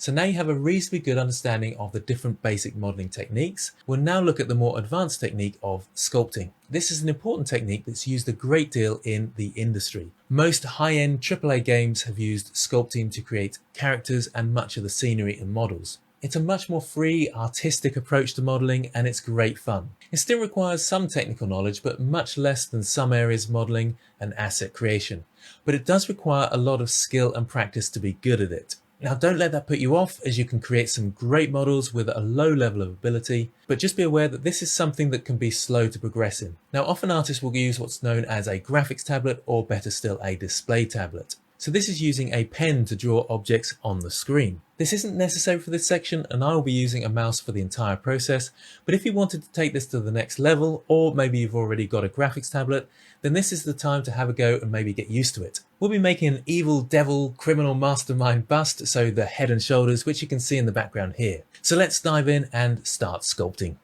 So now you have a reasonably good understanding of the different basic modeling techniques. We'll now look at the more advanced technique of sculpting. This is an important technique that's used a great deal in the industry. Most high-end AAA games have used sculpting to create characters and much of the scenery and models. It's a much more free, artistic approach to modeling, and it's great fun. It still requires some technical knowledge, but much less than some areas of modeling and asset creation. But it does require a lot of skill and practice to be good at it. Now, don't let that put you off, as you can create some great models with a low level of ability, but just be aware that this is something that can be slow to progress in. Now, often artists will use what's known as a graphics tablet, or better still, a display tablet. So this is using a pen to draw objects on the screen. This isn't necessary for this section, and I will be using a mouse for the entire process, but if you wanted to take this to the next level, or maybe you've already got a graphics tablet, then this is the time to have a go and maybe get used to it. We'll be making an evil, devil, criminal mastermind bust, so the head and shoulders, which you can see in the background here. So let's dive in and start sculpting.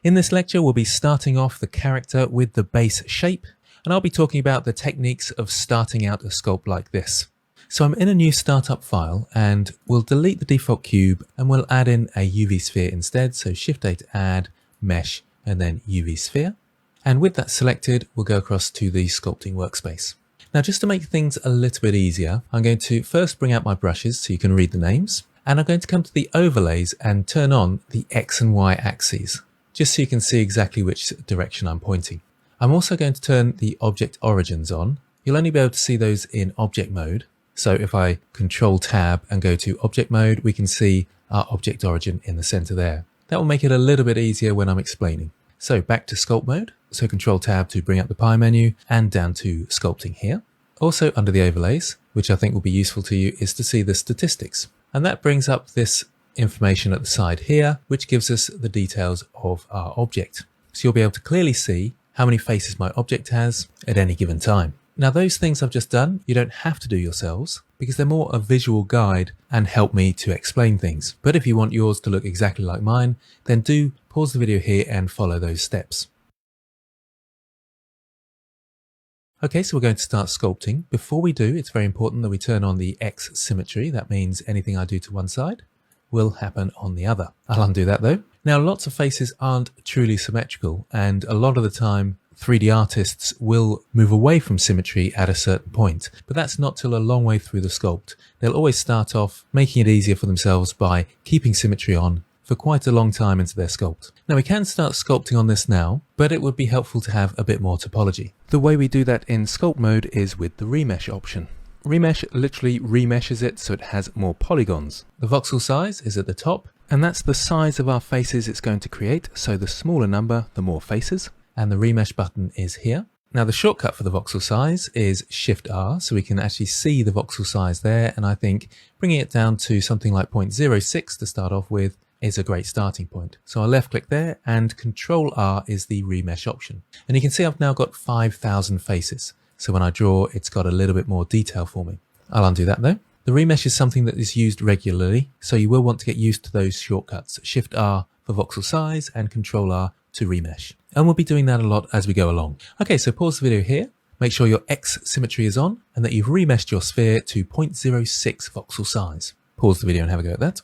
In this lecture, we'll be starting off the character with the base shape, and I'll be talking about the techniques of starting out a sculpt like this. So I'm in a new startup file, and we'll delete the default cube and we'll add in a UV sphere instead. So Shift-A to add, mesh, and then UV sphere. And with that selected, we'll go across to the sculpting workspace. Now, just to make things a little bit easier, I'm going to first bring out my brushes so you can read the names, and I'm going to come to the overlays and turn on the X and Y axes, just so you can see exactly which direction I'm pointing. I'm also going to turn the object origins on. You'll only be able to see those in object mode. So if I Control Tab and go to object mode, we can see our object origin in the center there. That will make it a little bit easier when I'm explaining. So back to sculpt mode. So Control Tab to bring up the pie menu and down to sculpting here. Also under the overlays, which I think will be useful to you, is to see the statistics. And that brings up this information at the side here, which gives us the details of our object. So you'll be able to clearly see how many faces my object has at any given time. Now, those things I've just done, you don't have to do yourselves, because they're more a visual guide and help me to explain things. But if you want yours to look exactly like mine, then do pause the video here and follow those steps. Okay, so we're going to start sculpting. Before we do, it's very important that we turn on the X symmetry. That means anything I do to one side will happen on the other. I'll undo that though. Now, lots of faces aren't truly symmetrical, and a lot of the time 3D artists will move away from symmetry at a certain point, but that's not till a long way through the sculpt. They'll always start off making it easier for themselves by keeping symmetry on for quite a long time into their sculpt. Now, we can start sculpting on this now, but it would be helpful to have a bit more topology. The way we do that in sculpt mode is with the remesh option. Remesh literally remeshes it so it has more polygons. The voxel size is at the top, and that's the size of our faces it's going to create. So the smaller number, the more faces. And the remesh button is here. Now, the shortcut for the voxel size is Shift-R, so we can actually see the voxel size there. And I think bringing it down to something like 0.06 to start off with is a great starting point. So I'll left click there, and Control-R is the remesh option. And you can see I've now got 5,000 faces. So when I draw, it's got a little bit more detail for me. I'll undo that though. The remesh is something that is used regularly, so you will want to get used to those shortcuts. Shift-R for voxel size and Control-R to remesh. And we'll be doing that a lot as we go along. Okay, so pause the video here. Make sure your X symmetry is on and that you've remeshed your sphere to 0.06 voxel size. Pause the video and have a go at that.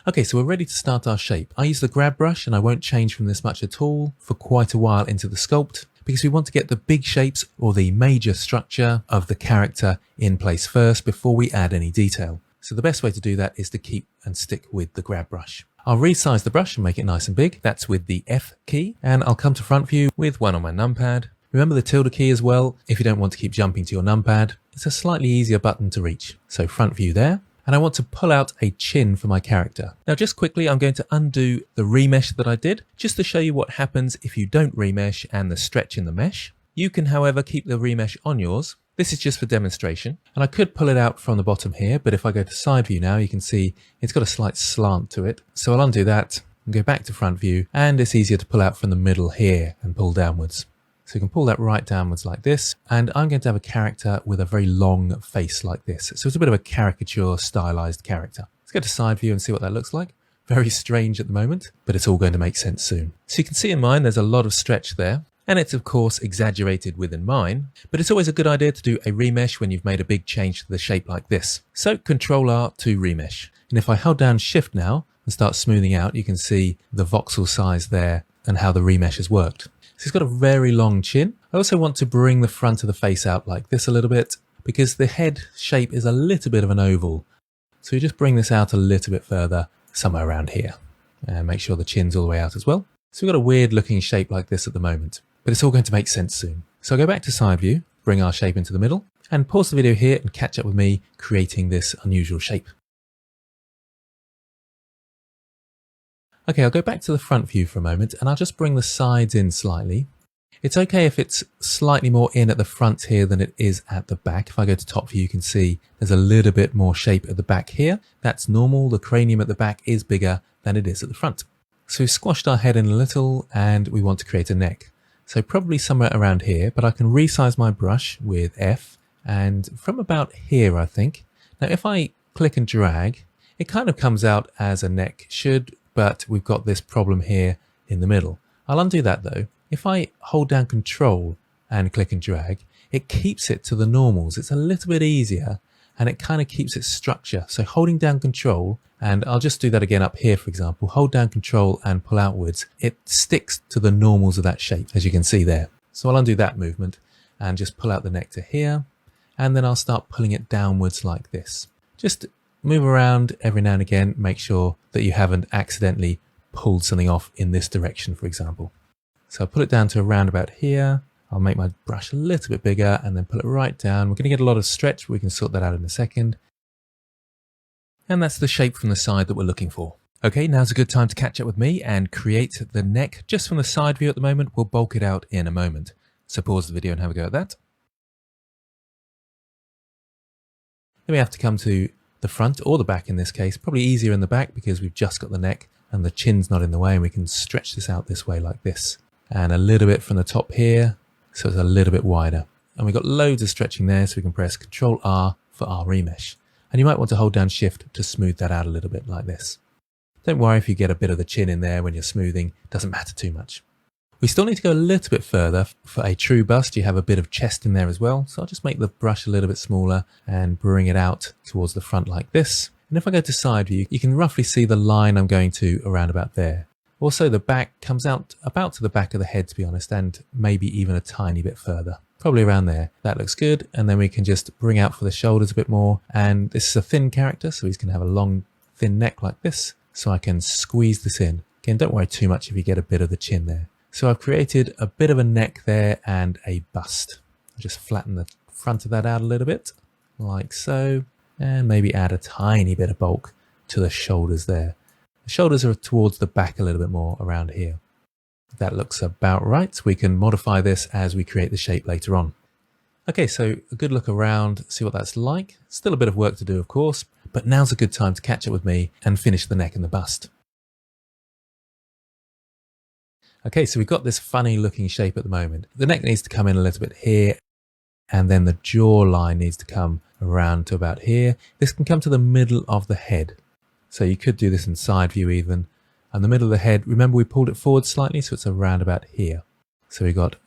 Okay, so we're ready to start our shape. I use the grab brush and I won't change from this much at all for quite a while into the sculpt, because we want to get the big shapes or the major structure of the character in place first before we add any detail. So the best way to do that is to keep and stick with the grab brush. I'll resize the brush and make it nice and big. That's with the F key, and I'll come to front view with one on my numpad. Remember the tilde key as well if you don't want to keep jumping to your numpad. It's a slightly easier button to reach. So front view there. And I want to pull out a chin for my character. Now, just quickly, I'm going to undo the remesh that I did, just to show you what happens if you don't remesh and the stretch in the mesh. You can, however, keep the remesh on yours. This is just for demonstration. And I could pull it out from the bottom here, but if I go to side view now, you can see it's got a slight slant to it. So I'll undo that and go back to front view, and it's easier to pull out from the middle here and pull downwards. So you can pull that right downwards like this, and I'm going to have a character with a very long face like this. So it's a bit of a caricature stylized character. Let's go to side view and see what that looks like. Very strange at the moment, but it's all going to make sense soon. So you can see in mine, there's a lot of stretch there. And it's of course exaggerated within mine, but it's always a good idea to do a remesh when you've made a big change to the shape like this. So Control R to remesh. And if I hold down Shift now and start smoothing out, you can see the voxel size there and how the remesh has worked. So he's got a very long chin. I also want to bring the front of the face out like this a little bit because the head shape is a little bit of an oval. So you just bring this out a little bit further, somewhere around here, and make sure the chin's all the way out as well. So we've got a weird looking shape like this at the moment, but it's all going to make sense soon. So I'll go back to side view, bring our shape into the middle, and pause the video here and catch up with me creating this unusual shape. Okay, I'll go back to the front view for a moment and I'll just bring the sides in slightly. It's okay if it's slightly more in at the front here than it is at the back. If I go to top view, you can see there's a little bit more shape at the back here. That's normal. The cranium at the back is bigger than it is at the front. So we've squashed our head in a little and we want to create a neck. So probably somewhere around here, but I can resize my brush with F and from about here, I think. Now, if I click and drag, it kind of comes out as a neck should, but we've got this problem here in the middle. I'll undo that though. If I hold down Control and click and drag, it keeps it to the normals. It's a little bit easier and it kind of keeps its structure. So holding down Control, and I'll just do that again up here, for example, hold down Control and pull outwards. It sticks to the normals of that shape, as you can see there. So I'll undo that movement and just pull out the neck to here. And then I'll start pulling it downwards like this. Just move around every now and again, make sure that you haven't accidentally pulled something off in this direction, for example. So I'll put it down to around about here. I'll make my brush a little bit bigger and then pull it right down. We're going to get a lot of stretch, but we can sort that out in a second. And that's the shape from the side that we're looking for. Okay, now's a good time to catch up with me and create the neck just from the side view at the moment. We'll bulk it out in a moment. So pause the video and have a go at that. Then we have to come to the front or the back in this case. Probably easier in the back because we've just got the neck and the chin's not in the way, and we can stretch this out this way like this. And a little bit from the top here, so it's a little bit wider. And we've got loads of stretching there, so we can press Control R for our remesh. And you might want to hold down Shift to smooth that out a little bit like this. Don't worry if you get a bit of the chin in there when you're smoothing, it doesn't matter too much. We still need to go a little bit further. For a true bust, you have a bit of chest in there as well. So I'll just make the brush a little bit smaller and bring it out towards the front like this. And if I go to side view, you can roughly see the line I'm going to around about there. Also, the back comes out about to the back of the head, to be honest, and maybe even a tiny bit further. Probably around there. That looks good. And then we can just bring out for the shoulders a bit more. And this is a thin character, so he's going to have a long, thin neck like this. So I can squeeze this in. Again, don't worry too much if you get a bit of the chin there. So I've created a bit of a neck there and a bust. I'll just flatten the front of that out a little bit, like so. And maybe add a tiny bit of bulk to the shoulders there. The shoulders are towards the back a little bit more around here. That looks about right. We can modify this as we create the shape later on. Okay, so a good look around, see what that's like. Still a bit of work to do, of course, but now's a good time to catch up with me and finish the neck and the bust. Okay, so we've got this funny looking shape at the moment. The neck needs to come in a little bit here, and then the jawline needs to come around to about here. This can come to the middle of the head. So you could do this in side view even. And the middle of the head, remember we pulled it forward slightly, so it's around about here. So we've got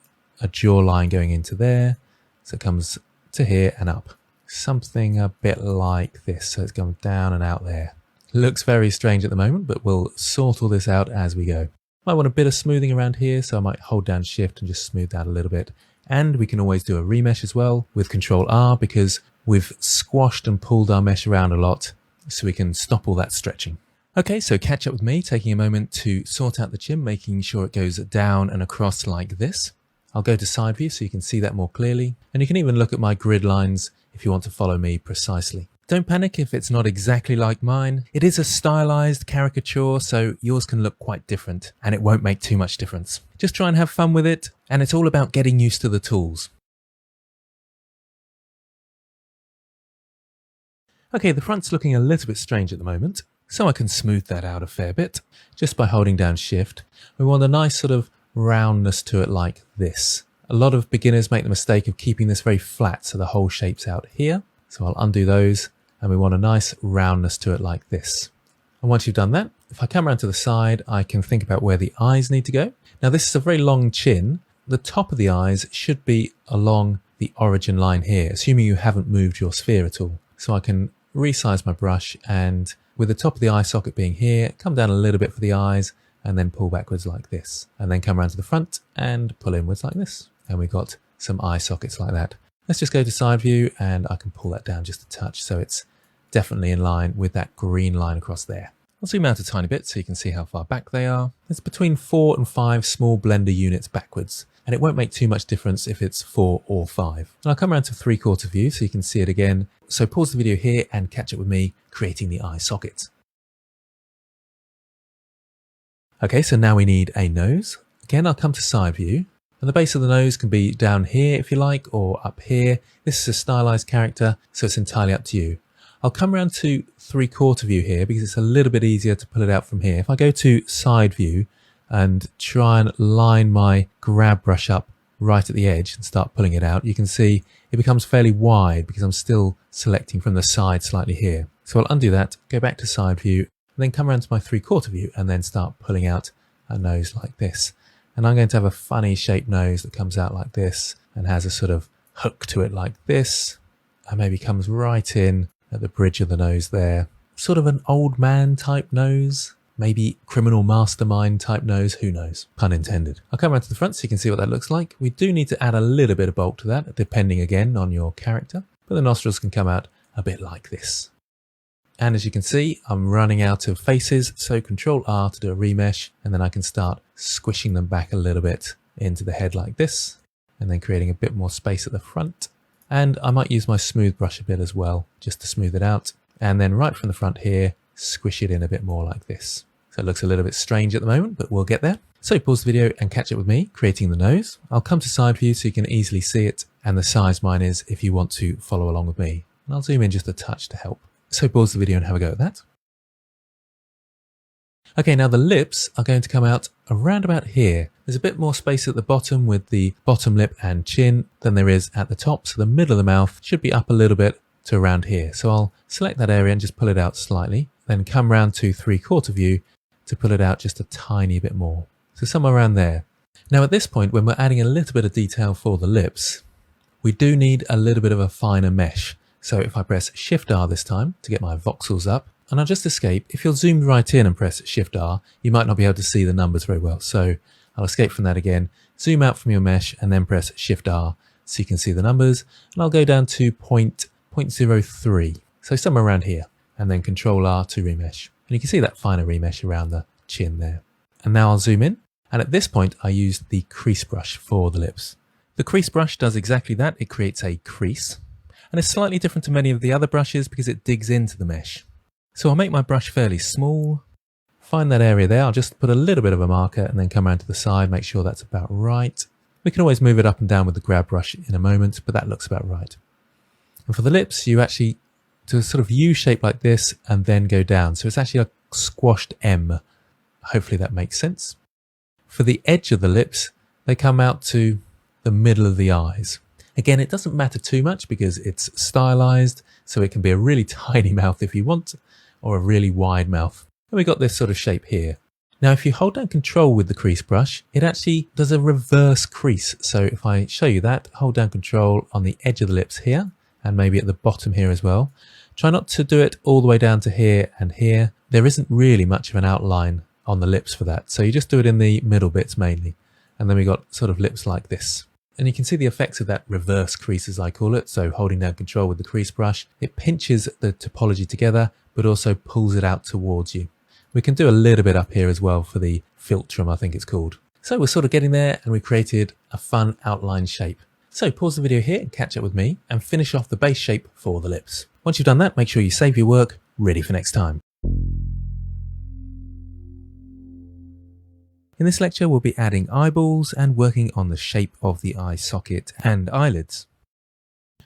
a jawline going into there. So it comes to here and up. Something a bit like this. So it's going down and out there. Looks very strange at the moment, but we'll sort all this out as we go. Might want a bit of smoothing around here, so I might hold down Shift and just smooth that a little bit. And we can always do a remesh as well with Control R because we've squashed and pulled our mesh around a lot, so we can stop all that stretching. Okay, so catch up with me, taking a moment to sort out the chin, making sure it goes down and across like this. I'll go to side view so you can see that more clearly. And you can even look at my grid lines if you want to follow me precisely. Don't panic if it's not exactly like mine. It is a stylized caricature, so yours can look quite different and it won't make too much difference. Just try and have fun with it, and it's all about getting used to the tools. Okay, the front's looking a little bit strange at the moment, so I can smooth that out a fair bit just by holding down Shift. We want a nice sort of roundness to it like this. A lot of beginners make the mistake of keeping this very flat so the whole shape's out here. So I'll undo those, and we want a nice roundness to it like this. And once you've done that, if I come around to the side, I can think about where the eyes need to go. Now this is a very long chin, the top of the eyes should be along the origin line here, assuming you haven't moved your sphere at all. So I can resize my brush, and with the top of the eye socket being here, come down a little bit for the eyes and then pull backwards like this, and then come around to the front and pull inwards like this. And we've got some eye sockets like that. Let's just go to side view, and I can pull that down just a touch so it's definitely in line with that green line across there. I'll zoom out a tiny bit so you can see how far back they are. It's between 4 and 5 small blender units backwards, and it won't make too much difference if it's 4 or 5. And I'll come around to 3/4 view so you can see it again. So pause the video here and catch up with me creating the eye socket. Okay, so now we need a nose. Again, I'll come to side view, and the base of the nose can be down here if you like, or up here. This is a stylized character, so it's entirely up to you. I'll come around to 3/4 view here because it's a little bit easier to pull it out from here. If I go to side view and try and line my grab brush up right at the edge and start pulling it out, you can see it becomes fairly wide because I'm still selecting from the side slightly here. So I'll undo that, go back to side view, and then come around to my 3/4 view and then start pulling out a nose like this. And I'm going to have a funny shaped nose that comes out like this and has a sort of hook to it like this, and maybe comes right in at the bridge of the nose there. Sort of an old man type nose, maybe criminal mastermind type nose, who knows, pun intended. I'll come around to the front so you can see what that looks like. We do need to add a little bit of bulk to that, depending again on your character, but the nostrils can come out a bit like this. And as you can see, I'm running out of faces, so Control R to do a remesh, and then I can start squishing them back a little bit into the head like this, and then creating a bit more space at the front. And I might use my smooth brush a bit as well, just to smooth it out. And then right from the front here, squish it in a bit more like this. So it looks a little bit strange at the moment, but we'll get there. So pause the video and catch up with me creating the nose. I'll come to side view so you can easily see it, and the size mine is if you want to follow along with me. And I'll zoom in just a touch to help. So pause the video and have a go at that. Okay, now the lips are going to come out around about here. There's a bit more space at the bottom with the bottom lip and chin than there is at the top. So the middle of the mouth should be up a little bit to around here. So I'll select that area and just pull it out slightly. Then come round to 3/4 view to pull it out just a tiny bit more. So somewhere around there. Now at this point, when we're adding a little bit of detail for the lips, we do need a little bit of a finer mesh. So if I press Shift R this time to get my voxels up, and I'll just escape. If you're zoomed right in and press Shift R, you might not be able to see the numbers very well. So I'll escape from that again, zoom out from your mesh, and then press Shift R so you can see the numbers. And I'll go down to 0.03, so somewhere around here, and then Control R to remesh. And you can see that finer remesh around the chin there. And now I'll zoom in. And at this point, I used the crease brush for the lips. The crease brush does exactly that. It creates a crease. And it's slightly different to many of the other brushes because it digs into the mesh. So I'll make my brush fairly small, find that area there. I'll just put a little bit of a marker and then come around to the side, make sure that's about right. We can always move it up and down with the grab brush in a moment, but that looks about right. And for the lips, you actually do a sort of U shape like this and then go down. So it's actually a squashed M. Hopefully that makes sense. For the edge of the lips, they come out to the middle of the eyes. Again, it doesn't matter too much because it's stylized, so it can be a really tiny mouth if you want, or a really wide mouth. And we got this sort of shape here. Now, if you hold down Control with the crease brush, it actually does a reverse crease. So if I show you that, hold down Control on the edge of the lips here, and maybe at the bottom here as well. Try not to do it all the way down to here and here. There isn't really much of an outline on the lips for that. So you just do it in the middle bits mainly. And then we got sort of lips like this. And you can see the effects of that reverse crease, as I call it. So holding down Control with the crease brush, it pinches the topology together, but also pulls it out towards you. We can do a little bit up here as well for the philtrum, I think it's called. So we're sort of getting there, and we created a fun outline shape. So pause the video here and catch up with me and finish off the base shape for the lips. Once you've done that, make sure you save your work, ready for next time. In this lecture, we'll be adding eyeballs and working on the shape of the eye socket and eyelids.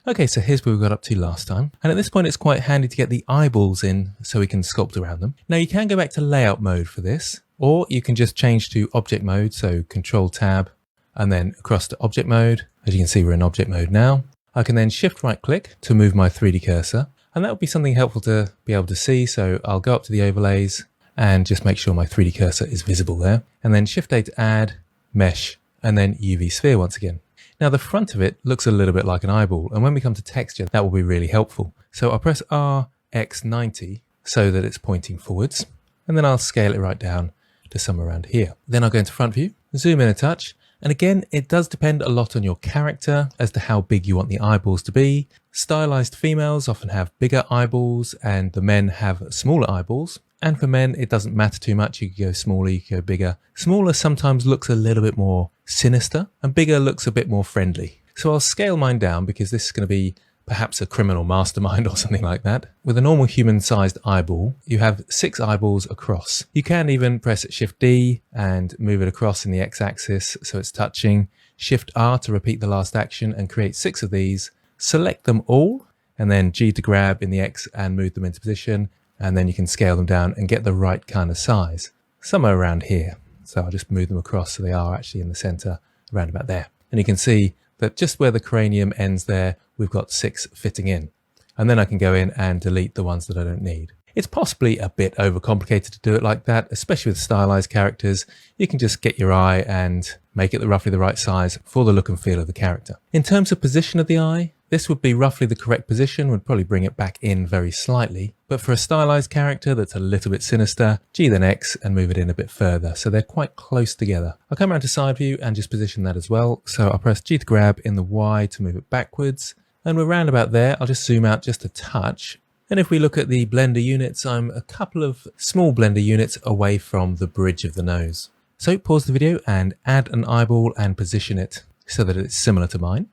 Okay, so here's where we got up to last time. And at this point, it's quite handy to get the eyeballs in so we can sculpt around them. Now you can go back to layout mode for this, or you can just change to object mode. So Control Tab and then across to object mode. As you can see, we're in object mode now. I can then shift right click to move my 3D cursor. And that would be something helpful to be able to see. So I'll go up to the overlays and just make sure my 3D cursor is visible there. And then Shift A to add, mesh, and then UV sphere once again. Now the front of it looks a little bit like an eyeball, and when we come to texture, that will be really helpful. So I'll press RX90 so that it's pointing forwards, and then I'll scale it right down to somewhere around here. Then I'll go into front view, zoom in a touch, and again, it does depend a lot on your character as to how big you want the eyeballs to be. Stylized females often have bigger eyeballs, and the men have smaller eyeballs. And for men, it doesn't matter too much. You could go smaller, you could go bigger. Smaller sometimes looks a little bit more sinister, and bigger looks a bit more friendly. So I'll scale mine down because this is going to be perhaps a criminal mastermind or something like that. With a normal human-sized eyeball, you have 6 eyeballs across. You can even press Shift D and move it across in the X-axis so it's touching. Shift R to repeat the last action and create 6 of these. Select them all, and then G to grab in the X and move them into position. And then you can scale them down and get the right kind of size, somewhere around here. So I'll just move them across so they are actually in the center, around about there. And you can see that just where the cranium ends there, we've got 6 fitting in. And then I can go in and delete the ones that I don't need. It's possibly a bit overcomplicated to do it like that, especially with stylized characters. You can just get your eye and make it roughly the right size for the look and feel of the character. In terms of position of the eye, this would be roughly the correct position, would probably bring it back in very slightly. But for a stylized character that's a little bit sinister, G then X and move it in a bit further. So they're quite close together. I'll come around to side view and just position that as well. So I'll press G to grab in the Y to move it backwards. And we're round about there. I'll just zoom out just a touch. And if we look at the blender units, I'm a couple of small blender units away from the bridge of the nose. So pause the video and add an eyeball and position it so that it's similar to mine.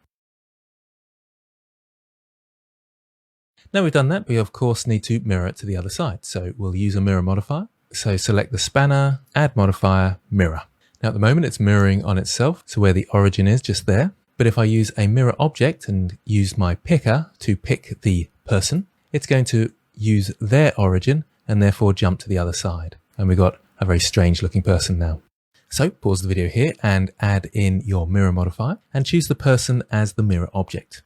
Now we've done that, we of course need to mirror it to the other side. So we'll use a mirror modifier. So select the spanner, add modifier, mirror. Now at the moment it's mirroring on itself, so where the origin is, just there. But if I use a mirror object and use my picker to pick the person, it's going to use their origin and therefore jump to the other side. And we've got a very strange looking person now. So pause the video here and add in your mirror modifier and choose the person as the mirror object.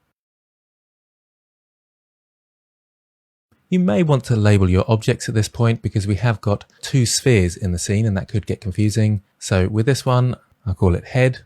You may want to label your objects at this point because we have got 2 spheres in the scene and that could get confusing. So with this one, I'll call it head,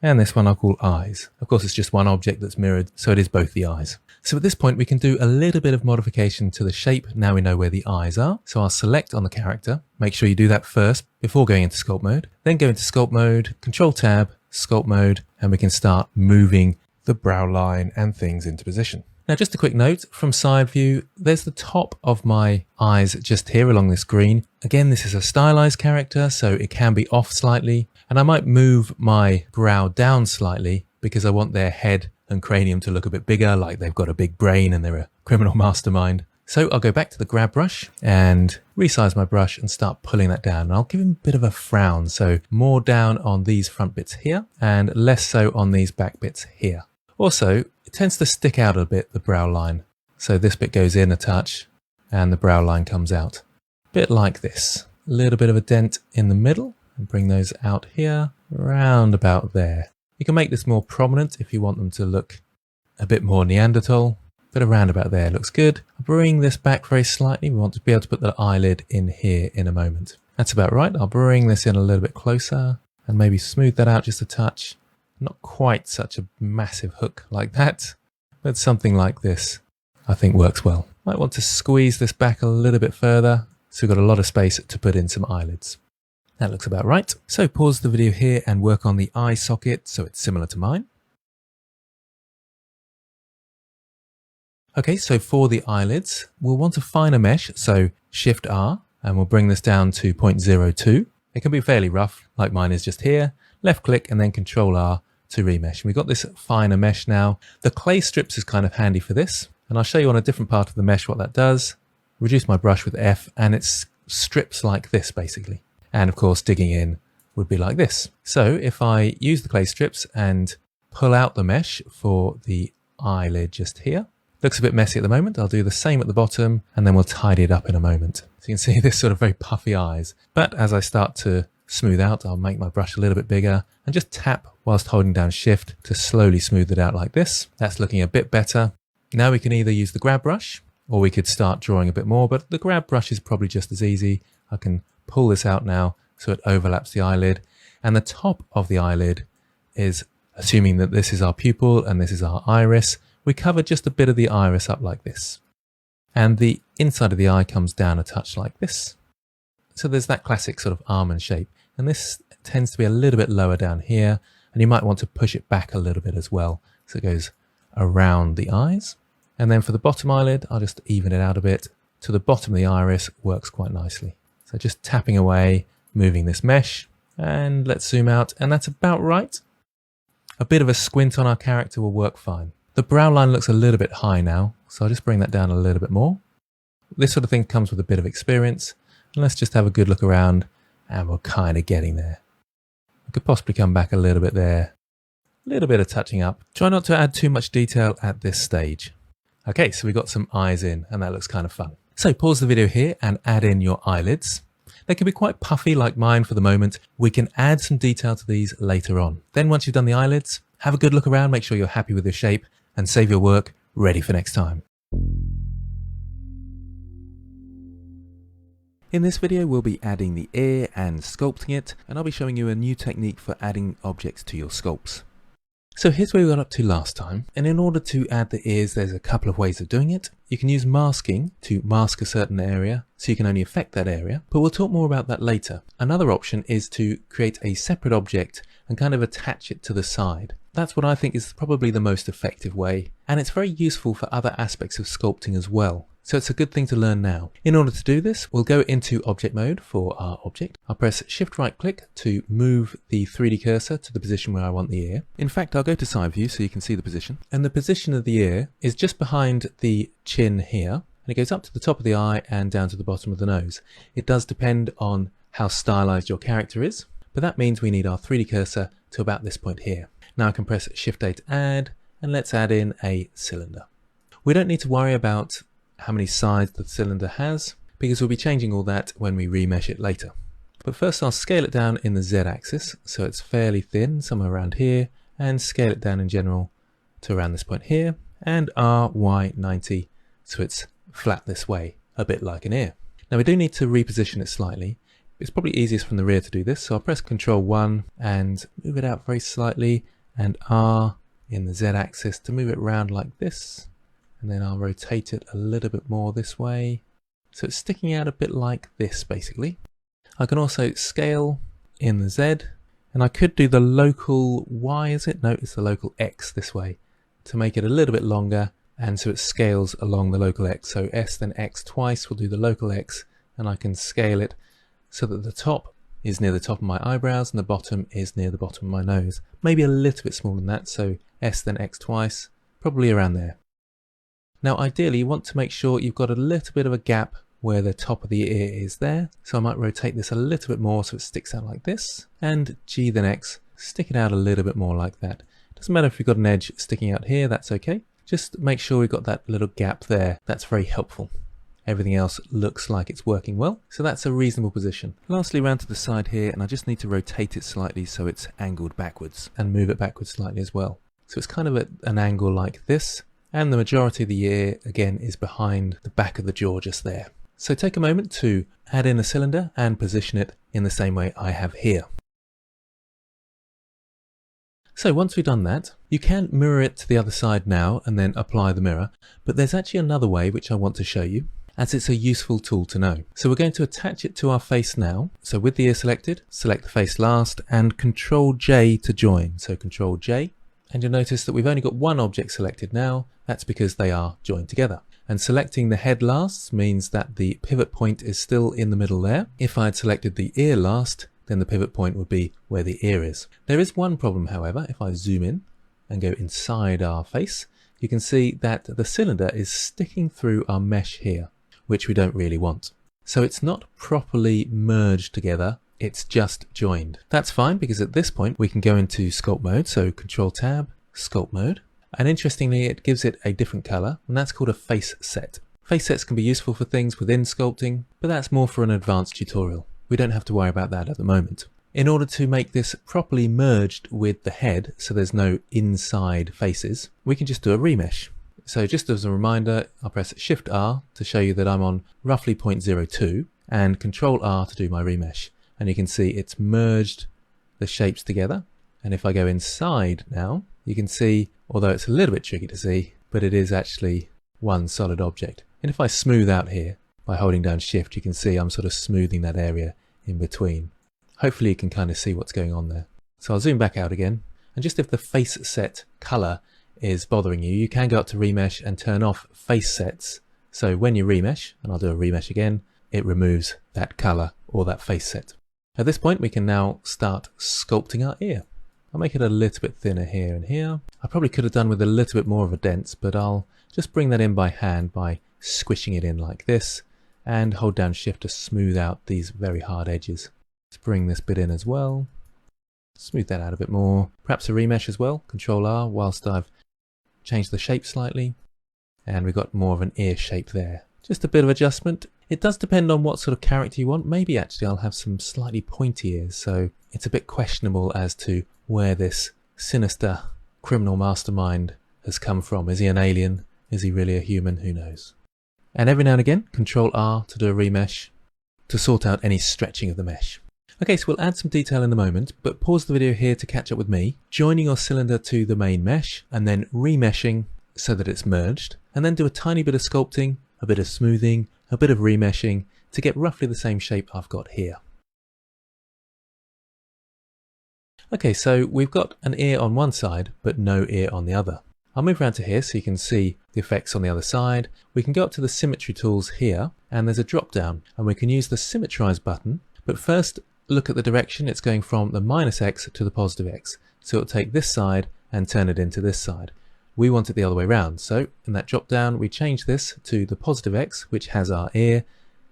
and this one I'll call eyes. Of course, it's just one object that's mirrored, so it is both the eyes. So at this point, we can do a little bit of modification to the shape. Now we know where the eyes are. So I'll select on the character. Make sure you do that first before going into sculpt mode. Then go into sculpt mode, Control Tab, sculpt mode, and we can start moving the brow line and things into position. Now, just a quick note from side view, there's the top of my eyes just here along this green. Again, this is a stylized character, so it can be off slightly. And I might move my brow down slightly because I want their head and cranium to look a bit bigger, like they've got a big brain and they're a criminal mastermind. So I'll go back to the grab brush and resize my brush and start pulling that down. And I'll give him a bit of a frown. So more down on these front bits here and less so on these back bits here. Also, it tends to stick out a bit, the brow line. So this bit goes in a touch and the brow line comes out. Bit like this. A little bit of a dent in the middle and bring those out here, round about there. You can make this more prominent if you want them to look a bit more Neanderthal, but around about there looks good. I'll bring this back very slightly. We want to be able to put the eyelid in here in a moment. That's about right. I'll bring this in a little bit closer and maybe smooth that out just a touch. Not quite such a massive hook like that, but something like this I think works well. Might want to squeeze this back a little bit further so we've got a lot of space to put in some eyelids. That looks about right. So pause the video here and work on the eye socket so it's similar to mine. Okay, so for the eyelids, we'll want a finer mesh, so Shift R, and we'll bring this down to 0.02. It can be fairly rough, like mine is just here. Left click and then Control R to remesh. We've got this finer mesh now. The clay strips is kind of handy for this, and I'll show you on a different part of the mesh what that does. Reduce my brush with F, and it's strips like this basically. And of course, digging in would be like this. So if I use the clay strips and pull out the mesh for the eyelid just here, looks a bit messy at the moment. I'll do the same at the bottom and then we'll tidy it up in a moment. So you can see this sort of very puffy eyes. But as I start to smooth out, I'll make my brush a little bit bigger and just tap whilst holding down Shift to slowly smooth it out like this. That's looking a bit better. Now we can either use the grab brush or we could start drawing a bit more, but the grab brush is probably just as easy. I can pull this out now so it overlaps the eyelid, and the top of the eyelid is assuming that this is our pupil and this is our iris. We cover just a bit of the iris up like this. And the inside of the eye comes down a touch like this. So there's that classic sort of almond shape. And this tends to be a little bit lower down here. And you might want to push it back a little bit as well. So it goes around the eyes. And then for the bottom eyelid, I'll just even it out a bit. To the bottom of the iris works quite nicely. So just tapping away, moving this mesh. And let's zoom out. And that's about right. A bit of a squint on our character will work fine. The brow line looks a little bit high now, so I'll just bring that down a little bit more. This sort of thing comes with a bit of experience. And let's just have a good look around, and we're kind of getting there. We could possibly come back a little bit there. A little bit of touching up. Try not to add too much detail at this stage. Okay, so we got some eyes in, and that looks kind of fun. So pause the video here and add in your eyelids. They can be quite puffy like mine for the moment. We can add some detail to these later on. Then once you've done the eyelids, have a good look around, make sure you're happy with your shape, and save your work ready for next time. In this video we'll be adding the ear and sculpting it, and I'll be showing you a new technique for adding objects to your sculpts. So here's where we got up to last time, and in order to add the ears there's a couple of ways of doing it. You can use masking to mask a certain area, so you can only affect that area, but we'll talk more about that later. Another option is to create a separate object and kind of attach it to the side. That's what I think is probably the most effective way, and it's very useful for other aspects of sculpting as well. So it's a good thing to learn now. In order to do this, we'll go into object mode for our object. I'll press shift right click to move the 3D cursor to the position where I want the ear. In fact, I'll go to side view so you can see the position. And the position of the ear is just behind the chin here, and it goes up to the top of the eye and down to the bottom of the nose. It does depend on how stylized your character is, but that means we need our 3D cursor to about this point here. Now I can press shift A to add, and let's add in a cylinder. We don't need to worry about how many sides the cylinder has, because we'll be changing all that when we remesh it later. But first I'll scale it down in the Z axis, so it's fairly thin, somewhere around here, and scale it down in general to around this point here, and R, Y, 90, so it's flat this way, a bit like an ear. Now we do need to reposition it slightly. It's probably easiest from the rear to do this, so I'll press Ctrl 1 and move it out very slightly, and R in the Z axis to move it around like this. And then I'll rotate it a little bit more this way. So it's sticking out a bit like this basically. I can also scale in the Z, and I could do the local Y, is it? No, it's the local X this way to make it a little bit longer, and so it scales along the local X. So S then X twice will do the local X, and I can scale it so that the top is near the top of my eyebrows and the bottom is near the bottom of my nose. Maybe a little bit smaller than that, so S then X twice, probably around there. Now ideally you want to make sure you've got a little bit of a gap where the top of the ear is there. So I might rotate this a little bit more so it sticks out like this. And G then X, stick it out a little bit more like that. Doesn't matter if you've got an edge sticking out here, that's okay. Just make sure we've got that little gap there. That's very helpful. Everything else looks like it's working well, so that's a reasonable position. Lastly, round to the side here, and I just need to rotate it slightly so it's angled backwards, and move it backwards slightly as well. So it's kind of at an angle like this, and the majority of the ear, again, is behind the back of the jaw just there. So take a moment to add in a cylinder and position it in the same way I have here. So once we've done that, you can mirror it to the other side now and then apply the mirror, but there's actually another way which I want to show you, as it's a useful tool to know. So we're going to attach it to our face now. So with the ear selected, select the face last and Ctrl J to join. So Ctrl J, and you'll notice that we've only got one object selected now. That's because they are joined together. And selecting the head last means that the pivot point is still in the middle there. If I had selected the ear last, then the pivot point would be where the ear is. There is one problem, however. If I zoom in and go inside our face, you can see that the cylinder is sticking through our mesh here, which we don't really want. So it's not properly merged together, it's just joined. That's fine because at this point we can go into sculpt mode, so Control Tab, sculpt mode. And interestingly, it gives it a different color, and that's called a face set. Face sets can be useful for things within sculpting, but that's more for an advanced tutorial. We don't have to worry about that at the moment. In order to make this properly merged with the head, so there's no inside faces, we can just do a remesh. So just as a reminder, I'll press Shift R to show you that I'm on roughly 0.02 and Control R to do my remesh. And you can see it's merged the shapes together And if I go inside now, you can see, although it's a little bit tricky to see, but it is actually one solid object. And if I smooth out here by holding down Shift, you can see I'm sort of smoothing that area in between. Hopefully you can kind of see what's going on there. So I'll zoom back out again. And just if the face set color is bothering you, you can go up to remesh and turn off face sets. So when you remesh, and I'll do a remesh again, it removes that color or that face set. At this point, we can now start sculpting our ear. I'll make it a little bit thinner here and here. I probably could have done with a little bit more of a dents, but I'll just bring that in by hand by squishing it in like this and hold down Shift to smooth out these very hard edges. Let's bring this bit in as well. Smooth that out a bit more. Perhaps a remesh as well. Control R whilst I've changed the shape slightly. And we've got more of an ear shape there. Just a bit of adjustment. It does depend on what sort of character you want. Maybe actually I'll have some slightly pointy ears, so it's a bit questionable as to where this sinister criminal mastermind has come from. Is he an alien? Is he really a human? Who knows? And every now and again, Control R to do a remesh to sort out any stretching of the mesh. Okay, so we'll add some detail in a moment, but pause the video here to catch up with me, joining your cylinder to the main mesh, and then remeshing so that it's merged, and then do a tiny bit of sculpting, a bit of smoothing, a bit of remeshing to get roughly the same shape I've got here. Okay, so we've got an ear on one side, but no ear on the other. I'll move around to here so you can see the effects on the other side. We can go up to the symmetry tools here, and there's a drop down, and we can use the symmetrize button, but first look at the direction. It's going from the -X to the +X. So it'll take this side and turn it into this side. We want it the other way around. So in that drop down, we change this to the +X, which has our ear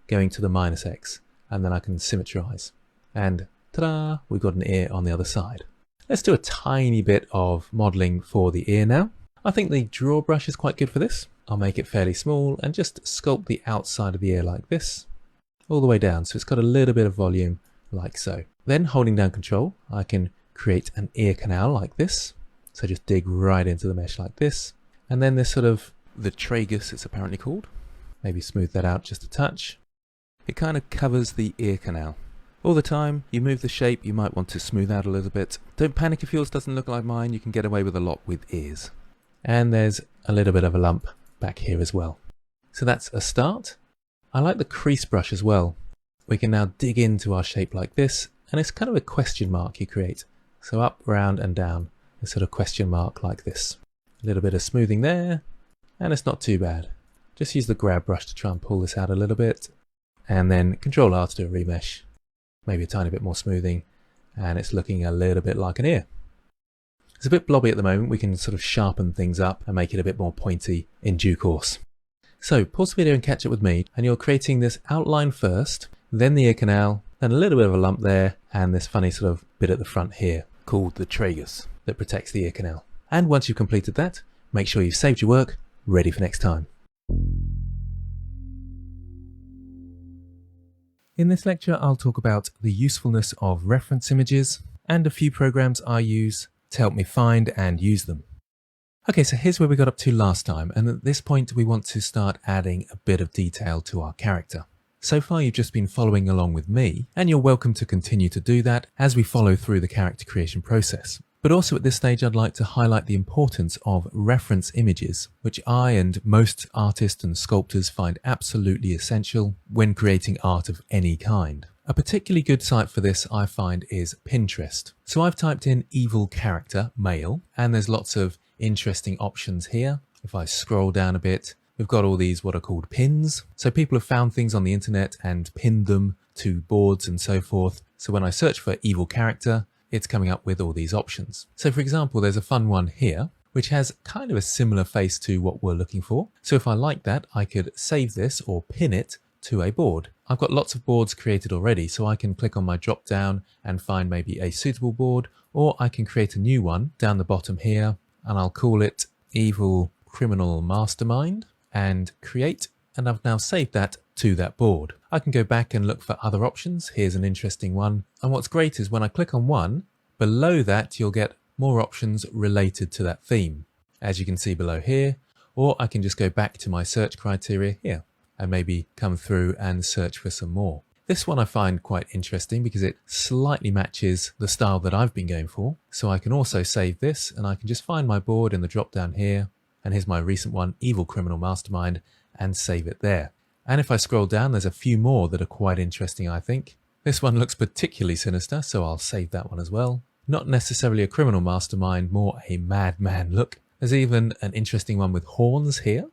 going to the -X, and then I can symmetrize. And ta-da, we've got an ear on the other side. Let's do a tiny bit of modeling for the ear now. I think the draw brush is quite good for this. I'll make it fairly small and just sculpt the outside of the ear like this, all the way down. So it's got a little bit of volume like so. Then holding down Control, I can create an ear canal like this. So just dig right into the mesh like this. And then this sort of, the tragus it's apparently called. Maybe smooth that out just a touch. It kind of covers the ear canal. All the time, you move the shape, you might want to smooth out a little bit. Don't panic if yours doesn't look like mine, you can get away with a lot with ears. And there's a little bit of a lump back here as well. So that's a start. I like the crease brush as well. We can now dig into our shape like this, and it's kind of a question mark you create. So up, round and down, a sort of question mark like this. A little bit of smoothing there, and it's not too bad. Just use the grab brush to try and pull this out a little bit, and then Control R to do a remesh. Maybe a tiny bit more smoothing, and it's looking a little bit like an ear. It's a bit blobby at the moment. We can sort of sharpen things up and make it a bit more pointy in due course. So pause the video and catch up with me, and you're creating this outline first, then the ear canal, then a little bit of a lump there, and this funny sort of bit at the front here called the tragus that protects the ear canal. And once you've completed that, make sure you've saved your work, ready for next time. In this lecture, I'll talk about the usefulness of reference images and a few programs I use to help me find and use them. Okay, so here's where we got up to last time, and at this point we want to start adding a bit of detail to our character. So far you've just been following along with me, and you're welcome to continue to do that as we follow through the character creation process. But also at this stage I'd like to highlight the importance of reference images, which I and most artists and sculptors find absolutely essential when creating art of any kind. A particularly good site for this I find is Pinterest. So I've typed in evil character, male, and there's lots of interesting options here. If I scroll down a bit, we've got all these what are called pins. So people have found things on the internet and pinned them to boards and so forth. So when I search for evil character, it's coming up with all these options. So for example, there's a fun one here, which has kind of a similar face to what we're looking for. So if I like that, I could save this or pin it to a board. I've got lots of boards created already, so I can click on my drop down and find maybe a suitable board, or I can create a new one down the bottom here, and I'll call it Evil Criminal Mastermind and create, and I've now saved that to that board. I can go back and look for other options. Here's an interesting one. And what's great is when I click on one, below that you'll get more options related to that theme, as you can see below here, or I can just go back to my search criteria here and maybe come through and search for some more. This one I find quite interesting because it slightly matches the style that I've been going for. So I can also save this and I can just find my board in the drop down here. And here's my recent one, Evil Criminal Mastermind, and save it there. And if I scroll down, there's a few more that are quite interesting, I think. This one looks particularly sinister, so I'll save that one as well. Not necessarily a criminal mastermind, more a madman look. There's even an interesting one with horns here.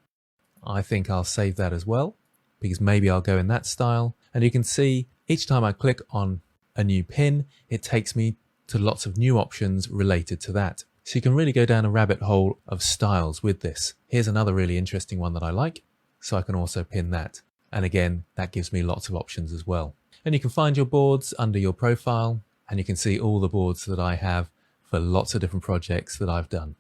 I think I'll save that as well, because maybe I'll go in that style. And you can see each time I click on a new pin, it takes me to lots of new options related to that. So you can really go down a rabbit hole of styles with this. Here's another really interesting one that I like, so I can also pin that. And again, that gives me lots of options as well. And you can find your boards under your profile, and you can see all the boards that I have for lots of different projects that I've done.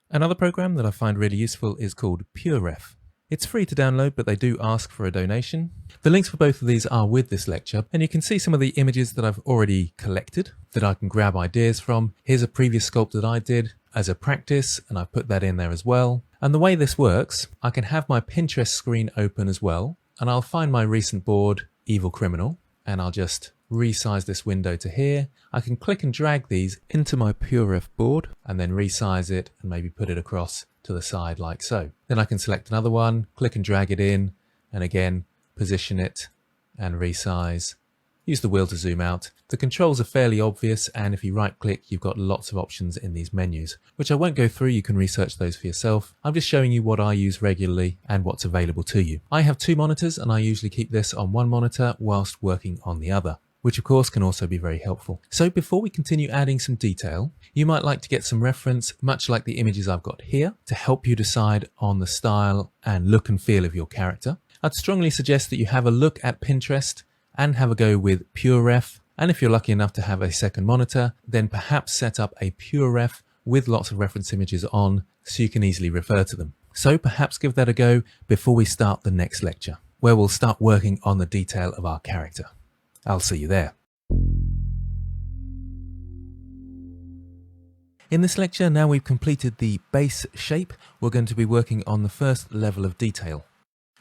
Another program that I find really useful is called PureRef. It's free to download, but they do ask for a donation. The links for both of these are with this lecture, and you can see some of the images that I've already collected that I can grab ideas from. Here's a previous sculpt that I did as a practice, and I put that in there as well. And the way this works, I can have my Pinterest screen open as well, and I'll find my recent board, Evil Criminal, and I'll just resize this window to here. I can click and drag these into my PureRef board and then resize it and maybe put it across to the side like so. Then I can select another one, click and drag it in, and again position it and resize. Use the wheel to zoom out. The controls are fairly obvious, and if you right click, you've got lots of options in these menus, which I won't go through. You can research those for yourself. I'm just showing you what I use regularly and what's available to you. I have two monitors, and I usually keep this on one monitor whilst working on the other, which of course can also be very helpful. So before we continue adding some detail, you might like to get some reference, much like the images I've got here, to help you decide on the style and look and feel of your character. I'd strongly suggest that you have a look at Pinterest and have a go with PureRef. And if you're lucky enough to have a second monitor, then perhaps set up a PureRef with lots of reference images on so you can easily refer to them. So perhaps give that a go before we start the next lecture, where we'll start working on the detail of our character. I'll see you there. In this lecture, now we've completed the base shape, we're going to be working on the first level of detail.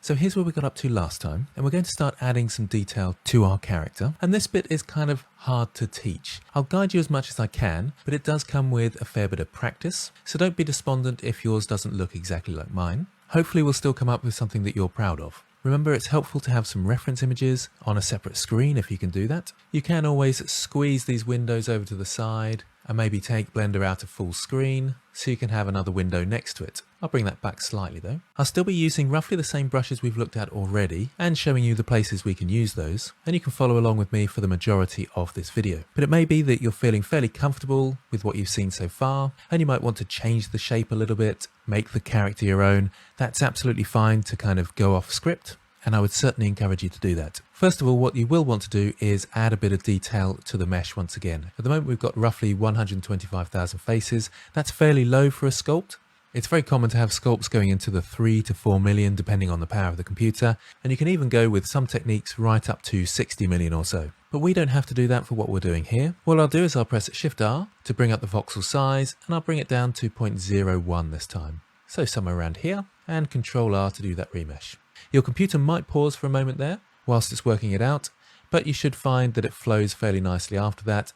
So here's where we got up to last time, and we're going to start adding some detail to our character. And this bit is kind of hard to teach. I'll guide you as much as I can, but it does come with a fair bit of practice. So don't be despondent if yours doesn't look exactly like mine. Hopefully we'll still come up with something that you're proud of. Remember, it's helpful to have some reference images on a separate screen if you can do that. You can always squeeze these windows over to the side and maybe take Blender out of full screen so you can have another window next to it. I'll bring that back slightly though. I'll still be using roughly the same brushes we've looked at already and showing you the places we can use those, and you can follow along with me for the majority of this video. But it may be that you're feeling fairly comfortable with what you've seen so far, and you might want to change the shape a little bit, make the character your own. That's absolutely fine to kind of go off script, and I would certainly encourage you to do that. First of all, what you will want to do is add a bit of detail to the mesh once again. At the moment, we've got roughly 125,000 faces. That's fairly low for a sculpt. It's very common to have sculpts going into the 3 to 4 million, depending on the power of the computer, and you can even go with some techniques right up to 60 million or so. But we don't have to do that for what we're doing here. What I'll do is I'll press Shift-R to bring up the voxel size, and I'll bring it down to 0.01 this time. So somewhere around here, and Control-R to do that remesh. Your computer might pause for a moment there whilst it's working it out, but you should find that it flows fairly nicely after that,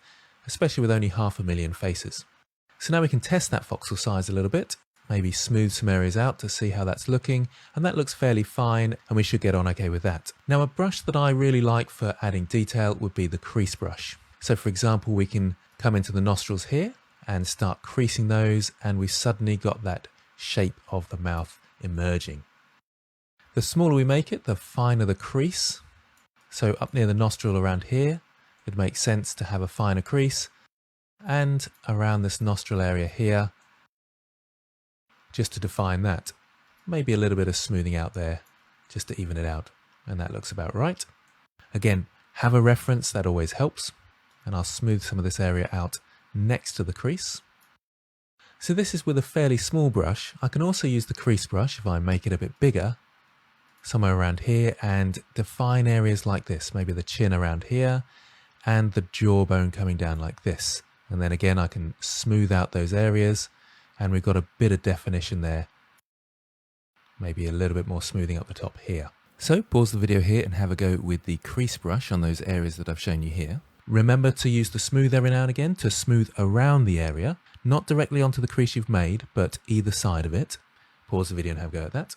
especially with only 500,000 faces. So now we can test that voxel size a little bit, maybe smooth some areas out to see how that's looking, and that looks fairly fine, and we should get on okay with that. Now, a brush that I really like for adding detail would be the crease brush. So for example, we can come into the nostrils here and start creasing those, and we've suddenly got that shape of the mouth emerging. The smaller we make it, the finer the crease. So up near the nostril around here, it makes sense to have a finer crease, and around this nostril area here, just to define that. Maybe a little bit of smoothing out there, just to even it out, and that looks about right. Again, have a reference, that always helps, and I'll smooth some of this area out next to the crease. So this is with a fairly small brush. I can also use the crease brush if I make it a bit bigger, somewhere around here, and define areas like this, maybe the chin around here and the jawbone coming down like this. And then again, I can smooth out those areas, and we've got a bit of definition there, maybe a little bit more smoothing up the top here. So pause the video here and have a go with the crease brush on those areas that I've shown you here. Remember to use the smooth every now and again to smooth around the area, not directly onto the crease you've made, but either side of it. Pause the video and have a go at that.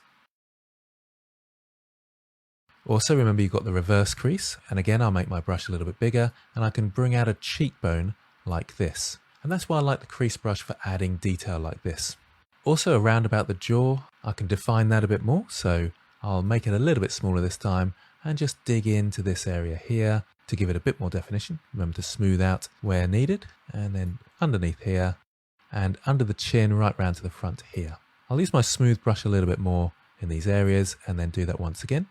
Also remember you've got the reverse crease, and again I'll make my brush a little bit bigger and I can bring out a cheekbone like this. And that's why I like the crease brush for adding detail like this. Also around about the jaw, I can define that a bit more, so I'll make it a little bit smaller this time and just dig into this area here to give it a bit more definition. Remember to smooth out where needed, and then underneath here and under the chin right round to the front here. I'll use my smooth brush a little bit more in these areas and then do that once again.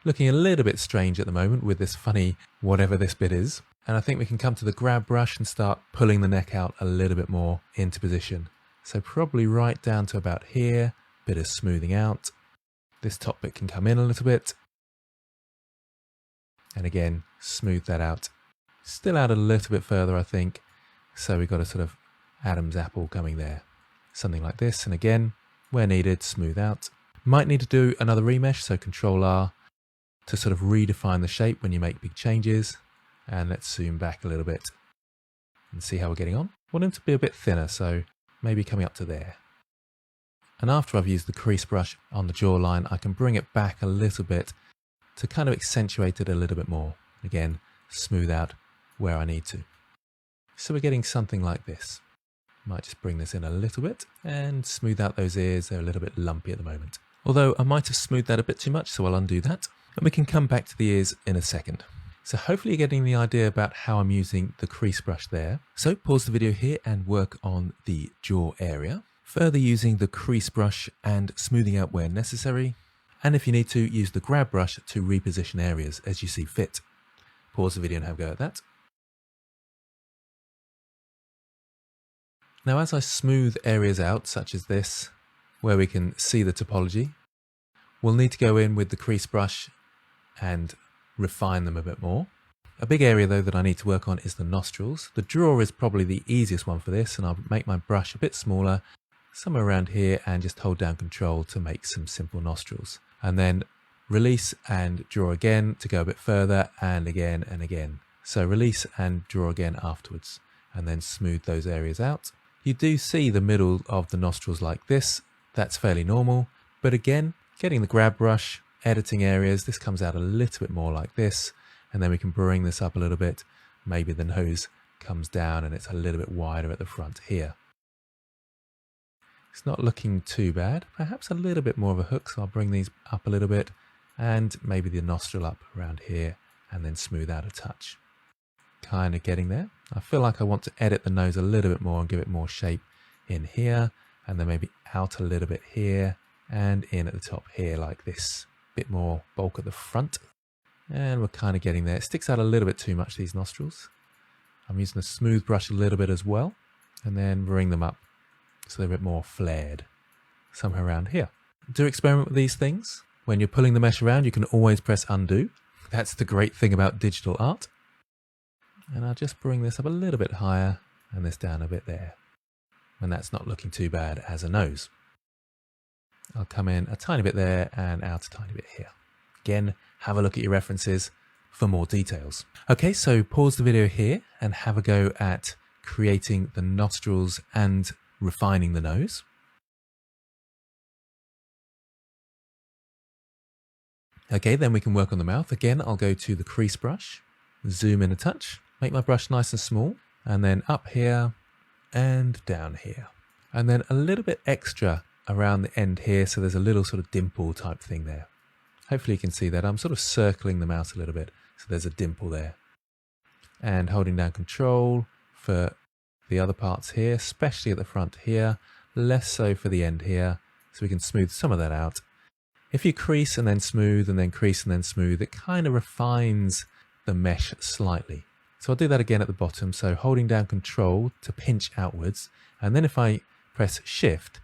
Looking a little bit strange at the moment with this funny whatever this bit is. And I think we can come to the grab brush and start pulling the neck out a little bit more into position. So probably right down to about here, bit of smoothing out. This top bit can come in a little bit. And again, smooth that out. Still out a little bit further, I think. So we've got a sort of Adam's apple coming there. Something like this. And again, where needed, smooth out. Might need to do another remesh, so Control R to sort of redefine the shape when you make big changes. And let's zoom back a little bit and see how we're getting on. Want him to be a bit thinner, so maybe coming up to there. And after I've used the crease brush on the jawline, I can bring it back a little bit to kind of accentuate it a little bit more. Again, smooth out where I need to. So we're getting something like this. Might just bring this in a little bit and smooth out those ears. They're a little bit lumpy at the moment. Although I might have smoothed that a bit too much, so I'll undo that. And we can come back to the ears in a second. So hopefully you're getting the idea about how I'm using the crease brush there. So pause the video here and work on the jaw area. Further using the crease brush and smoothing out where necessary. And if you need to, use the grab brush to reposition areas as you see fit. Pause the video and have a go at that. Now as I smooth areas out, such as this, where we can see the topology, we'll need to go in with the crease brush and refine them a bit more. A big area though that I need to work on is the nostrils. The draw is probably the easiest one for this, and I'll make my brush a bit smaller, somewhere around here, and just hold down Control to make some simple nostrils. And then release and draw again to go a bit further, and again and again. So release and draw again afterwards, and then smooth those areas out. You do see the middle of the nostrils like this. That's fairly normal, but again, getting the grab brush, editing areas, this comes out a little bit more like this, and then we can bring this up a little bit. Maybe the nose comes down and it's a little bit wider at the front here. It's not looking too bad, perhaps a little bit more of a hook, so I'll bring these up a little bit, and maybe the nostril up around here, and then smooth out a touch. Kind of getting there. I feel like I want to edit the nose a little bit more and give it more shape in here, and then maybe out a little bit here, and in at the top here like this. Bit more bulk at the front, and we're kind of getting there. It sticks out a little bit too much, these nostrils. I'm using the smooth brush a little bit as well, and then bring them up so they're a bit more flared, somewhere around here. Do experiment with these things. When you're pulling the mesh around, you can always press undo. That's the great thing about digital art. And I'll just bring this up a little bit higher and this down a bit there. And that's not looking too bad as a nose. I'll come in a tiny bit there and out a tiny bit here. Again, have a look at your references for more details. Okay, so pause the video here and have a go at creating the nostrils and refining the nose. Okay, then we can work on the mouth. Again, I'll go to the crease brush, zoom in a touch, make my brush nice and small, and then up here and down here. And then a little bit extra around the end here, so there's a little sort of dimple type thing there. Hopefully you can see that. I'm sort of circling them out a little bit, so there's a dimple there. And holding down Control for the other parts here, especially at the front here, less so for the end here, so we can smooth some of that out. If you crease and then smooth and then crease and then smooth, it kind of refines the mesh slightly. So I'll do that again at the bottom, so holding down Control to pinch outwards, and then if I press Shift,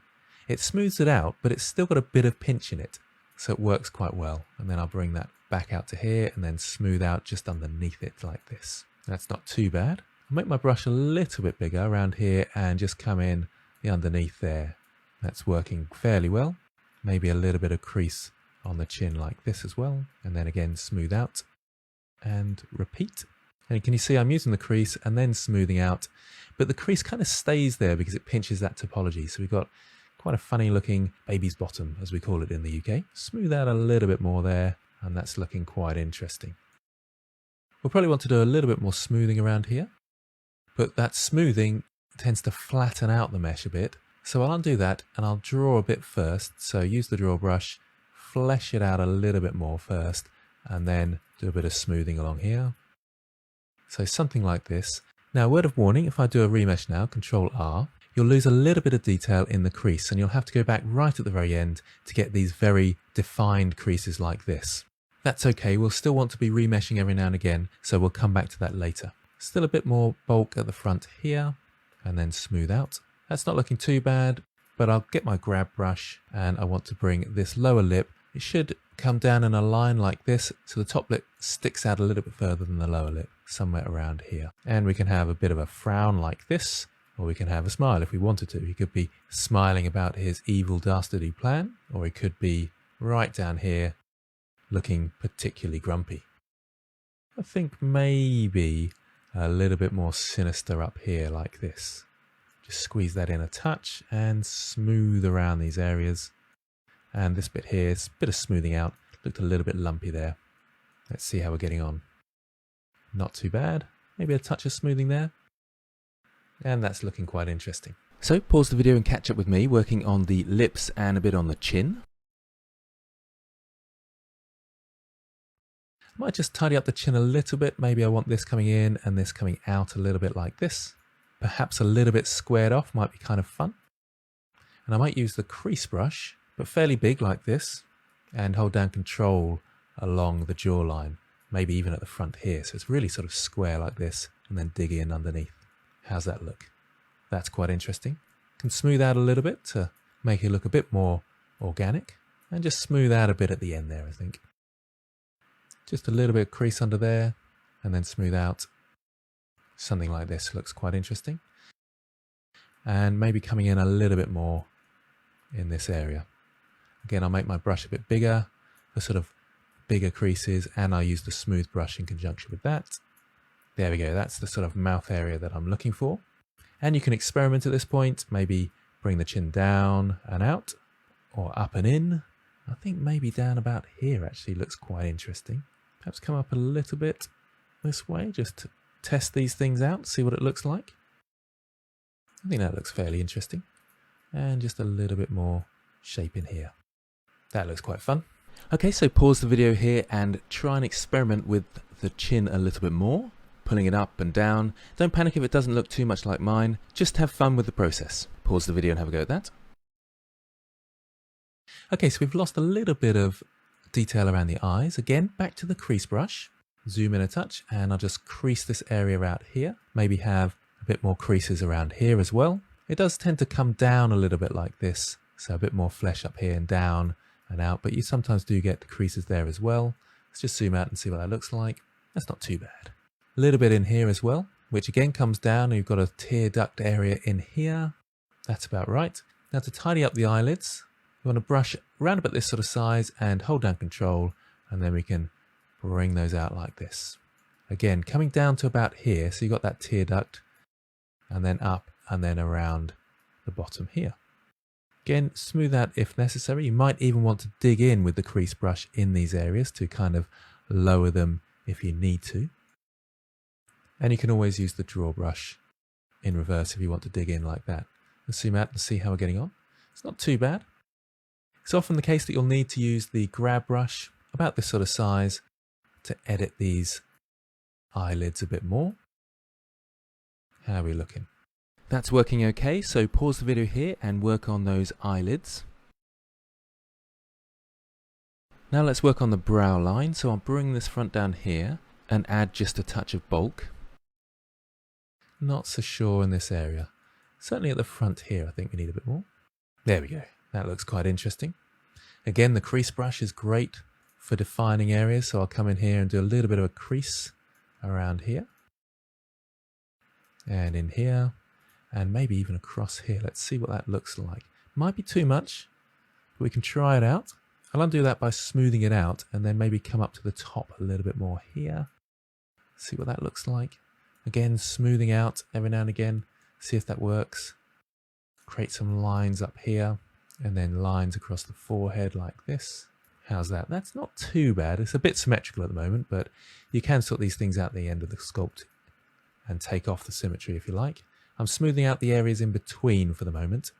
it smooths it out, but it's still got a bit of pinch in it, so it works quite well. And then I'll bring that back out to here and then smooth out just underneath it like this. That's not too bad. I'll make my brush a little bit bigger around here and just come in the underneath there. That's working fairly well. Maybe a little bit of crease on the chin like this as well. And then again, smooth out and repeat. And can you see I'm using the crease and then smoothing out, but the crease kind of stays there because it pinches that topology. So we've got quite a funny looking baby's bottom, as we call it in the UK. Smooth out a little bit more there, and that's looking quite interesting. We'll probably want to do a little bit more smoothing around here, but that smoothing tends to flatten out the mesh a bit. So I'll undo that and I'll draw a bit first. So use the draw brush, flesh it out a little bit more first, and then do a bit of smoothing along here. So something like this. Now, word of warning, if I do a remesh now, Control R, you'll lose a little bit of detail in the crease, and you'll have to go back right at the very end to get these very defined creases like this. That's okay, we'll still want to be remeshing every now and again, so we'll come back to that later. Still a bit more bulk at the front here, and then smooth out. That's not looking too bad, but I'll get my grab brush, and I want to bring this lower lip. It should come down in a line like this, so the top lip sticks out a little bit further than the lower lip, somewhere around here. And we can have a bit of a frown like this, or we can have a smile if we wanted to. He could be smiling about his evil, dastardly plan, or he could be right down here, looking particularly grumpy. I think maybe a little bit more sinister up here like this. Just squeeze that in a touch and smooth around these areas. And this bit here is a bit of smoothing out. Looked a little bit lumpy there. Let's see how we're getting on. Not too bad. Maybe a touch of smoothing there. And that's looking quite interesting. So pause the video and catch up with me working on the lips and a bit on the chin. I might just tidy up the chin a little bit. Maybe I want this coming in and this coming out a little bit like this. Perhaps a little bit squared off might be kind of fun. And I might use the crease brush, but fairly big like this, and hold down Control along the jawline, maybe even at the front here. So it's really sort of square like this, and then dig in underneath. How's that look? That's quite interesting. Can smooth out a little bit to make it look a bit more organic, and just smooth out a bit at the end there, I think. Just a little bit of crease under there, and then smooth out. Something like this looks quite interesting. And maybe coming in a little bit more in this area. Again, I'll make my brush a bit bigger for sort of bigger creases, and I'll use the smooth brush in conjunction with that. There we go, that's the sort of mouth area that I'm looking for. And you can experiment at this point, maybe bring the chin down and out, or up and in. I think maybe down about here actually looks quite interesting. Perhaps come up a little bit this way, just to test these things out, see what it looks like. I think that looks fairly interesting. And just a little bit more shape in here. That looks quite fun. Okay, so pause the video here and try and experiment with the chin a little bit more, pulling it up and down. Don't panic if it doesn't look too much like mine. Just have fun with the process. Pause the video and have a go at that. Okay, so we've lost a little bit of detail around the eyes. Again, back to the crease brush. Zoom in a touch, and I'll just crease this area out here. Maybe have a bit more creases around here as well. It does tend to come down a little bit like this, so a bit more flesh up here and down and out, but you sometimes do get creases there as well. Let's just zoom out and see what that looks like. That's not too bad. A little bit in here as well, which again comes down, and you've got a tear duct area in here. That's about right. Now to tidy up the eyelids, you want to brush around about this sort of size and hold down Control, and then we can bring those out like this. Again, coming down to about here, so you've got that tear duct, and then up and then around the bottom here. Again, smooth out if necessary. You might even want to dig in with the crease brush in these areas to kind of lower them if you need to. And you can always use the draw brush in reverse if you want to dig in like that. Let's zoom out and see how we're getting on. It's not too bad. It's often the case that you'll need to use the grab brush about this sort of size to edit these eyelids a bit more. How are we looking? That's working okay, so pause the video here and work on those eyelids. Now let's work on the brow line, so I'll bring this front down here and add just a touch of bulk. Not so sure in this area. Certainly at the front here I think we need a bit more. There we go, that looks quite interesting. Again, the crease brush is great for defining areas, so I'll come in here and do a little bit of a crease around here. And in here. And maybe even across here. Let's see what that looks like. Might be too much, but we can try it out. I'll undo that by smoothing it out and then maybe come up to the top a little bit more here. See what that looks like. Again, smoothing out every now and again. See if that works. Create some lines up here and then lines across the forehead like this. How's that? That's not too bad. It's a bit symmetrical at the moment, but you can sort these things out at the end of the sculpt and take off the symmetry if you like. I'm smoothing out the areas in between for the moment,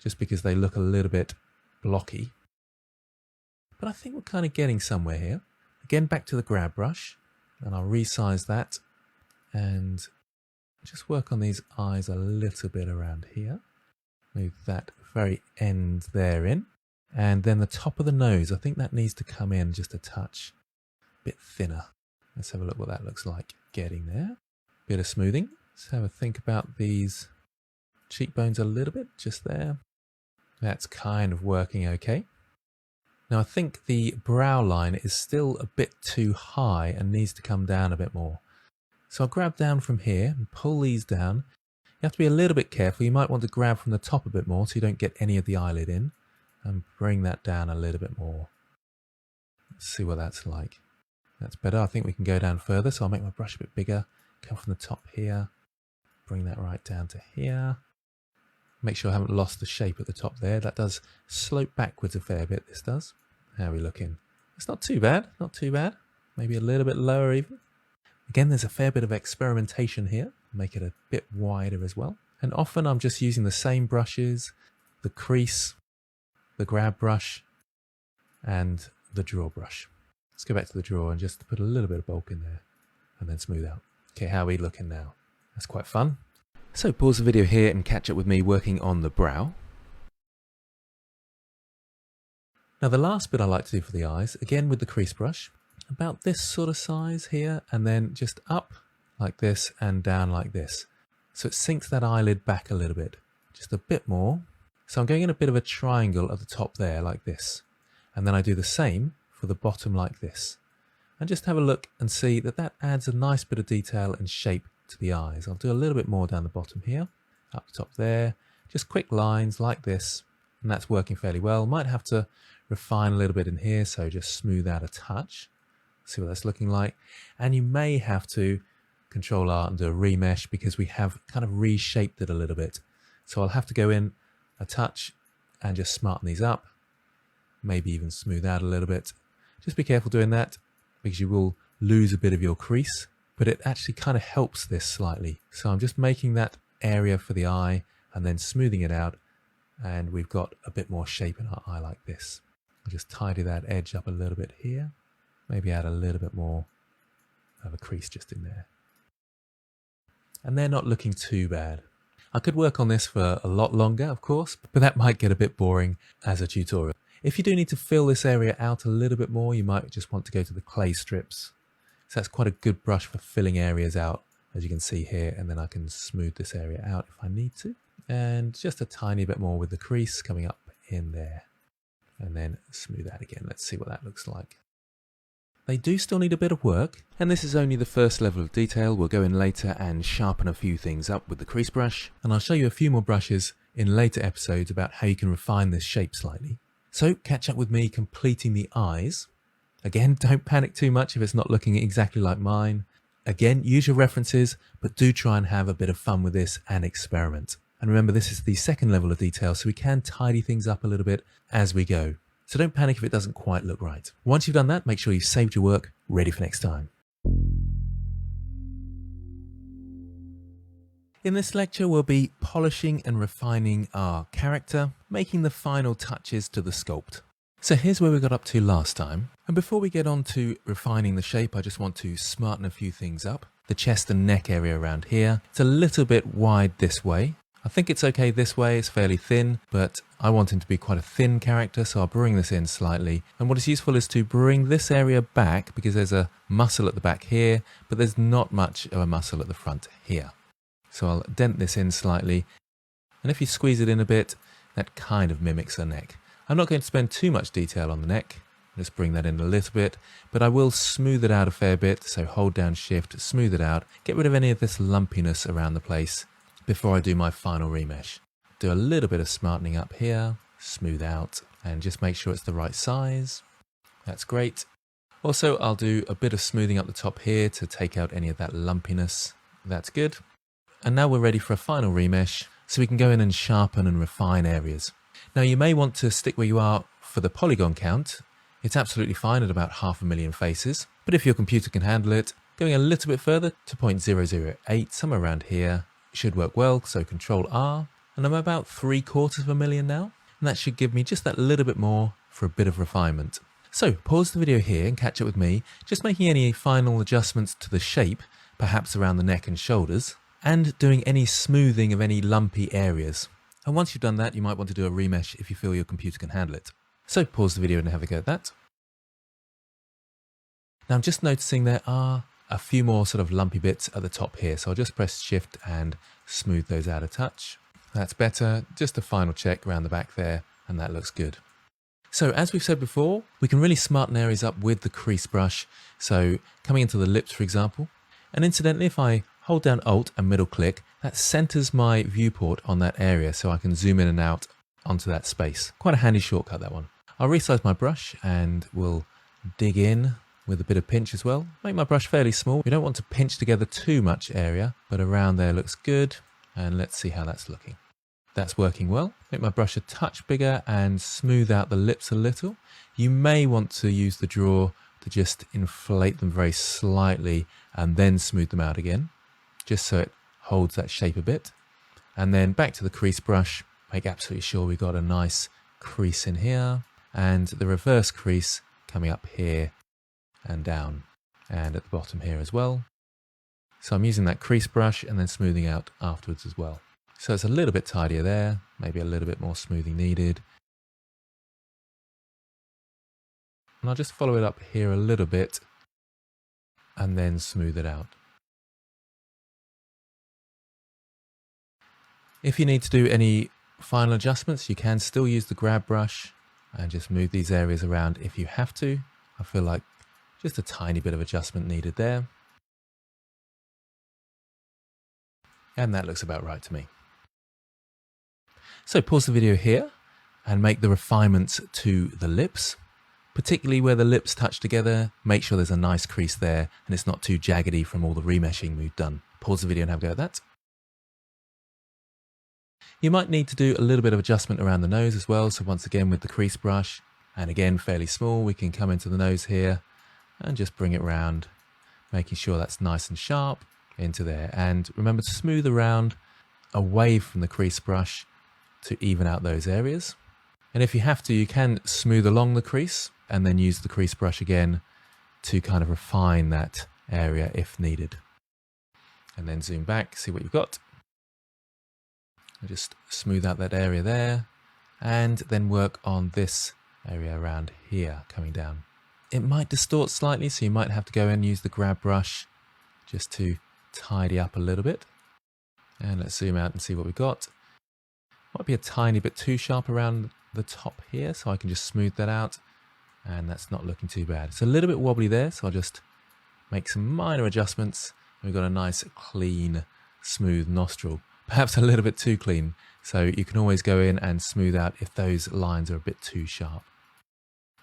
just because they look a little bit blocky. But I think we're kind of getting somewhere here. Again, back to the grab brush, and I'll resize that and just work on these eyes a little bit around here. Move that very end there in. And then the top of the nose, I think that needs to come in just a touch, a bit thinner. Let's have a look what that looks like. Getting there. Bit of smoothing. Let's have a think about these cheekbones a little bit, just there. That's kind of working okay. Now I think the brow line is still a bit too high and needs to come down a bit more. So I'll grab down from here and pull these down. You have to be a little bit careful. You might want to grab from the top a bit more so you don't get any of the eyelid in. And bring that down a little bit more. Let's see what that's like. That's better. I think we can go down further. So I'll make my brush a bit bigger. Come from the top here. Bring that right down to here. Make sure I haven't lost the shape at the top there. That does slope backwards a fair bit, this does. How are we looking? It's not too bad, not too bad. Maybe a little bit lower even. Again, there's a fair bit of experimentation here. Make it a bit wider as well. And often I'm just using the same brushes, the crease, the grab brush, and the draw brush. Let's go back to the draw and just put a little bit of bulk in there and then smooth out. Okay, how are we looking now? That's quite fun. So pause the video here and catch up with me working on the brow. Now the last bit I like to do for the eyes, again with the crease brush, about this sort of size here, and then just up like this and down like this. So it sinks that eyelid back a little bit, just a bit more. So I'm going in a bit of a triangle at the top there like this. And then I do the same for the bottom like this. And just have a look and see that that adds a nice bit of detail and shape to the eyes. I'll do a little bit more down the bottom here, up the top there, just quick lines like this, and that's working fairly well. Might have to refine a little bit in here, so just smooth out a touch, see what that's looking like. And you may have to Control R and do a remesh because we have kind of reshaped it a little bit. So I'll have to go in a touch and just smarten these up, maybe even smooth out a little bit. Just be careful doing that because you will lose a bit of your crease, but it actually kind of helps this slightly. So I'm just making that area for the eye and then smoothing it out, and we've got a bit more shape in our eye like this. I'll just tidy that edge up a little bit here, maybe add a little bit more of a crease just in there. And they're not looking too bad. I could work on this for a lot longer, of course, but that might get a bit boring as a tutorial. If you do need to fill this area out a little bit more, you might just want to go to the clay strips. So that's quite a good brush for filling areas out, as you can see here, and then I can smooth this area out if I need to. And just a tiny bit more with the crease coming up in there. And then smooth that again. Let's see what that looks like. They do still need a bit of work, and this is only the first level of detail. We'll go in later and sharpen a few things up with the crease brush, and I'll show you a few more brushes in later episodes about how you can refine this shape slightly. So catch up with me completing the eyes. Again, don't panic too much if it's not looking exactly like mine. Again, use your references, but do try and have a bit of fun with this and experiment. And remember, this is the second level of detail, so we can tidy things up a little bit as we go. So don't panic if it doesn't quite look right. Once you've done that, make sure you've saved your work, ready for next time. In this lecture, we'll be polishing and refining our character, making the final touches to the sculpt. So here's where we got up to last time. And before we get on to refining the shape, I just want to smarten a few things up. The chest and neck area around here, it's a little bit wide this way. I think it's okay this way, it's fairly thin, but I want him to be quite a thin character, so I'll bring this in slightly. And what is useful is to bring this area back, because there's a muscle at the back here, but there's not much of a muscle at the front here. So I'll dent this in slightly, and if you squeeze it in a bit, that kind of mimics a neck. I'm not going to spend too much detail on the neck, just bring that in a little bit, but I will smooth it out a fair bit, so hold down Shift, smooth it out, get rid of any of this lumpiness around the place before I do my final remesh. Do a little bit of smartening up here, smooth out and just make sure it's the right size. That's great. Also, I'll do a bit of smoothing up the top here to take out any of that lumpiness. That's good. And now we're ready for a final remesh, so we can go in and sharpen and refine areas. Now you may want to stick where you are for the polygon count. It's absolutely fine at about 500,000 faces, but if your computer can handle it, going a little bit further to 0.008, somewhere around here, should work well. So Control R, and I'm about 750,000 now, and that should give me just that little bit more for a bit of refinement. So pause the video here and catch up with me, just making any final adjustments to the shape, perhaps around the neck and shoulders, and doing any smoothing of any lumpy areas. And once you've done that, you might want to do a remesh if you feel your computer can handle it. So pause the video and have a go at that. Now I'm just noticing there are a few more sort of lumpy bits at the top here, so I'll just press Shift and smooth those out a touch. That's better. Just a final check around the back there, and that looks good. So as we've said before, we can really smarten areas up with the crease brush. So coming into the lips, for example, and incidentally, if I hold down Alt and middle click, that centers my viewport on that area, so I can zoom in and out onto that space. Quite a handy shortcut, that one. I'll resize my brush and we'll dig in with a bit of pinch as well. Make my brush fairly small. We don't want to pinch together too much area, but around there looks good. And let's see how that's looking. That's working well. Make my brush a touch bigger and smooth out the lips a little. You may want to use the draw to just inflate them very slightly and then smooth them out again, just so it holds that shape a bit. And then back to the crease brush, make absolutely sure we got a nice crease in here and the reverse crease coming up here and down and at the bottom here as well. So I'm using that crease brush and then smoothing out afterwards as well. So it's a little bit tidier there, maybe a little bit more smoothing needed. And I'll just follow it up here a little bit and then smooth it out. If you need to do any final adjustments, you can still use the grab brush and just move these areas around if you have to. I feel like just a tiny bit of adjustment needed there. And that looks about right to me. So pause the video here and make the refinements to the lips, particularly where the lips touch together. Make sure there's a nice crease there and it's not too jaggedy from all the remeshing we've done. Pause the video and have a go at that. You might need to do a little bit of adjustment around the nose as well. So once again with the crease brush, and again fairly small, we can come into the nose here and just bring it round, making sure that's nice and sharp into there. And remember to smooth around away from the crease brush to even out those areas. And if you have to, you can smooth along the crease and then use the crease brush again to kind of refine that area if needed. And then zoom back, see what you've got. And just smooth out that area there and then work on this area around here coming down. It might distort slightly, so you might have to go and use the grab brush just to tidy up a little bit. And let's zoom out and see what we've got. Might be a tiny bit too sharp around the top here, so I can just smooth that out, and that's not looking too bad. It's a little bit wobbly there, so I'll just make some minor adjustments. We've got a nice clean smooth nostril, perhaps a little bit too clean, so you can always go in and smooth out if those lines are a bit too sharp.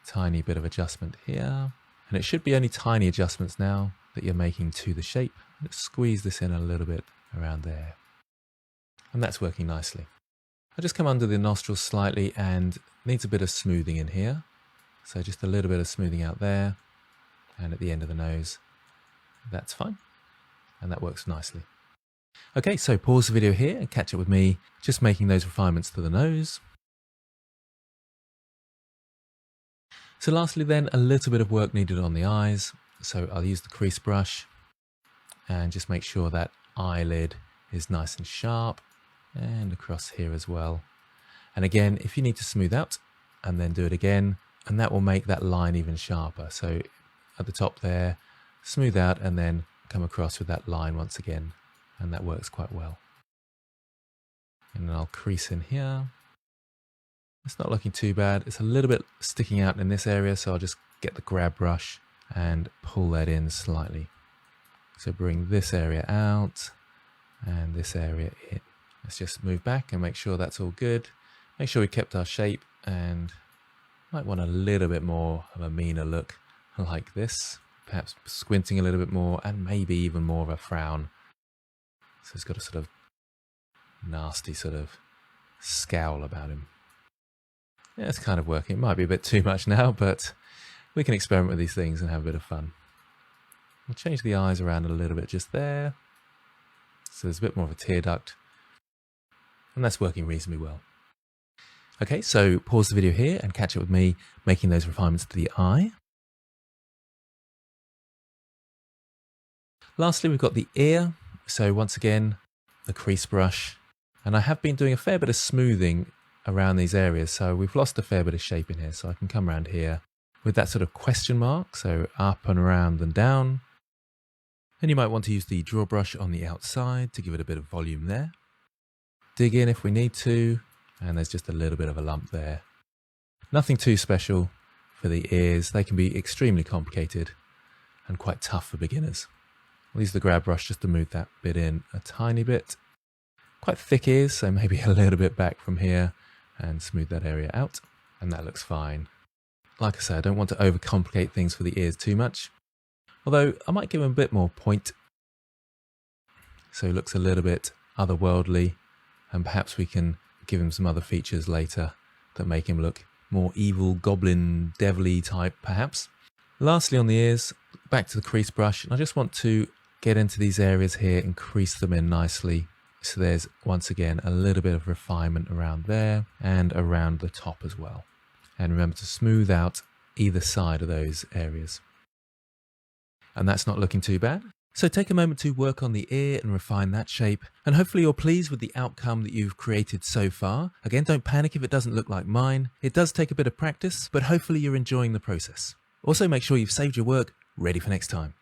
Tiny bit of adjustment here, and it should be only tiny adjustments now that you're making to the shape. Let's squeeze this in a little bit around there, and that's working nicely. I just come under the nostrils slightly and needs a bit of smoothing in here, so just a little bit of smoothing out there and at the end of the nose. That's fine, and that works nicely. Okay, so pause the video here and catch up with me just making those refinements to the nose. So lastly then, a little bit of work needed on the eyes. So I'll use the crease brush and just make sure that eyelid is nice and sharp, and across here as well. And again, if you need to smooth out and then do it again, and that will make that line even sharper. So at the top there, smooth out and then come across with that line once again, and that works quite well. And then I'll crease in here. It's not looking too bad. It's a little bit sticking out in this area, so I'll just get the grab brush and pull that in slightly. So bring this area out and this area in. Let's just move back and make sure that's all good. Make sure we kept our shape and might want a little bit more of a meaner look like this. Perhaps squinting a little bit more and maybe even more of a frown. So it's got a sort of nasty sort of scowl about him. Yeah, it's kind of working. It might be a bit too much now, but we can experiment with these things and have a bit of fun. We'll change the eyes around a little bit just there. So there's a bit more of a tear duct. And that's working reasonably well. Okay, so pause the video here and catch up with me making those refinements to the eye. Lastly, we've got the ear. So once again, the crease brush. And I have been doing a fair bit of smoothing around these areas. So we've lost a fair bit of shape in here. So I can come around here with that sort of question mark. So up and around and down. And you might want to use the draw brush on the outside to give it a bit of volume there. Dig in if we need to. And there's just a little bit of a lump there. Nothing too special for the ears. They can be extremely complicated and quite tough for beginners. I'll use the grab brush just to move that bit in a tiny bit. Quite thick ears, so maybe a little bit back from here and smooth that area out. And that looks fine. Like I said, I don't want to overcomplicate things for the ears too much. Although I might give him a bit more point. So it looks a little bit otherworldly. And perhaps we can give him some other features later that make him look more evil, goblin, devilly type perhaps. Lastly on the ears, back to the crease brush, and I just want to get into these areas here and crease them in nicely. So there's once again a little bit of refinement around there and around the top as well. And remember to smooth out either side of those areas. And that's not looking too bad. So take a moment to work on the ear and refine that shape, and hopefully you're pleased with the outcome that you've created so far. Again, don't panic if it doesn't look like mine. It does take a bit of practice, but hopefully you're enjoying the process. Also make sure you've saved your work ready for next time.